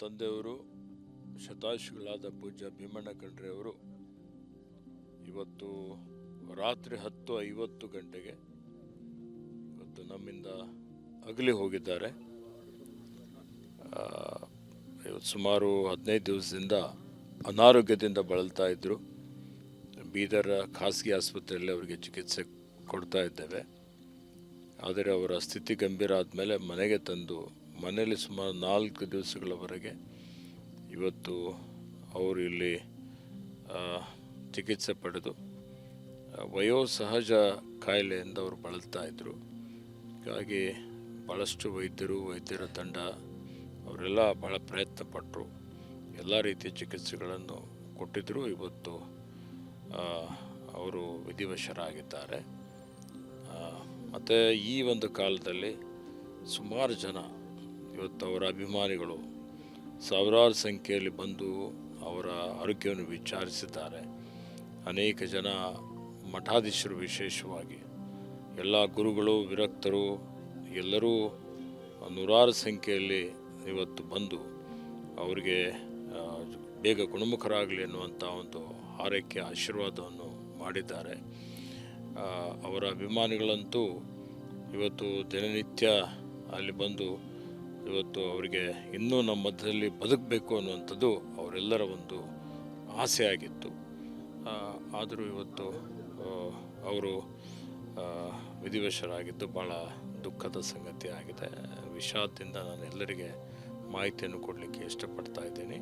ತಂದೆಯವರು ಶತಾಯುಷಿಗಳಾದ ಪೂಜ್ಯ ಭೀಮಣ್ಣ ಖಂಡ್ರೆಯವರು ಇವತ್ತು ರಾತ್ರಿ 10:50 ಗಂಟೆಗೆ ಇವತ್ತು ನಮ್ಮಿಂದ ಅಗಲಿ ಹೋಗಿದ್ದಾರೆ. ಇವತ್ತು ಸುಮಾರು 15 ದಿವಸದಿಂದ ಅನಾರೋಗ್ಯದಿಂದ ಬಳಲ್ತಾ ಇದ್ದರು. ಬೀದರ್ ಖಾಸಗಿ ಆಸ್ಪತ್ರೆಯಲ್ಲಿ ಅವರಿಗೆ ಚಿಕಿತ್ಸೆ ಕೊಡ್ತಾ ಇದ್ದೇವೆ. ಆದರೆ ಅವರ ಸ್ಥಿತಿ ಗಂಭೀರ ಆದಮೇಲೆ ಮನೆಗೆ ತಂದು ಮನೆಯಲ್ಲಿ ಸುಮಾರು 4 ದಿವಸಗಳವರೆಗೆ ಇವತ್ತು ಅವರು ಇಲ್ಲಿ ಚಿಕಿತ್ಸೆ ಪಡೆದು ವಯೋಸಹಜ ಕಾಯಿಲೆಯಿಂದ ಅವರು ಬಳಲ್ತಾ ಇದ್ದರು. ಹೀಗಾಗಿ ಭಾಳಷ್ಟು ವೈದ್ಯರ ತಂಡ ಅವರೆಲ್ಲ ಭಾಳ ಪ್ರಯತ್ನ ಪಟ್ಟರು, ಎಲ್ಲ ರೀತಿಯ ಚಿಕಿತ್ಸೆಗಳನ್ನು ಕೊಟ್ಟಿದ್ದರು. ಇವತ್ತು ಅವರು ವಿಧಿವಶರಾಗಿದ್ದಾರೆ. ಮತ್ತು ಈ ಒಂದು ಕಾಲದಲ್ಲಿ ಸುಮಾರು ಜನ ಇವತ್ತು ಅವರ ಅಭಿಮಾನಿಗಳು ಸಾವಿರಾರು ಸಂಖ್ಯೆಯಲ್ಲಿ ಬಂದು ಅವರ ಆರೋಗ್ಯವನ್ನು ವಿಚಾರಿಸಿದ್ದಾರೆ. ಅನೇಕ ಜನ ಮಠಾಧೀಶರು, ವಿಶೇಷವಾಗಿ ಎಲ್ಲ ಗುರುಗಳು, ವಿರಕ್ತರು ಎಲ್ಲರೂ ನೂರಾರು ಸಂಖ್ಯೆಯಲ್ಲಿ ಇವತ್ತು ಬಂದು ಅವರಿಗೆ ಬೇಗ ಗುಣಮುಖರಾಗಲಿ ಅನ್ನುವಂಥ ಒಂದು ಹಾರೈಕೆ, ಆಶೀರ್ವಾದವನ್ನು ಮಾಡಿದ್ದಾರೆ. ಅವರ ಅಭಿಮಾನಿಗಳಂತೂ ಇವತ್ತು ದಿನನಿತ್ಯ ಅಲ್ಲಿ ಬಂದು ಇವತ್ತು ಅವರಿಗೆ ಇನ್ನೂ ನಮ್ಮ ಮಧ್ಯದಲ್ಲಿ ಬದುಕಬೇಕು ಅನ್ನುವಂಥದ್ದು ಅವರೆಲ್ಲರ ಒಂದು ಆಸೆ ಆಗಿತ್ತು. ಆದರೂ ಇವತ್ತು ಅವರು ವಿಧಿವಶರಾಗಿದ್ದು ಭಾಳ ದುಃಖದ ಸಂಗತಿ ಆಗಿದೆ. ವಿಷಾದದಿಂದ ನಾನು ಎಲ್ಲರಿಗೆ ಮಾಹಿತಿಯನ್ನು ಕೊಡಲಿಕ್ಕೆ ಇಷ್ಟಪಡ್ತಾ ಇದ್ದೀನಿ.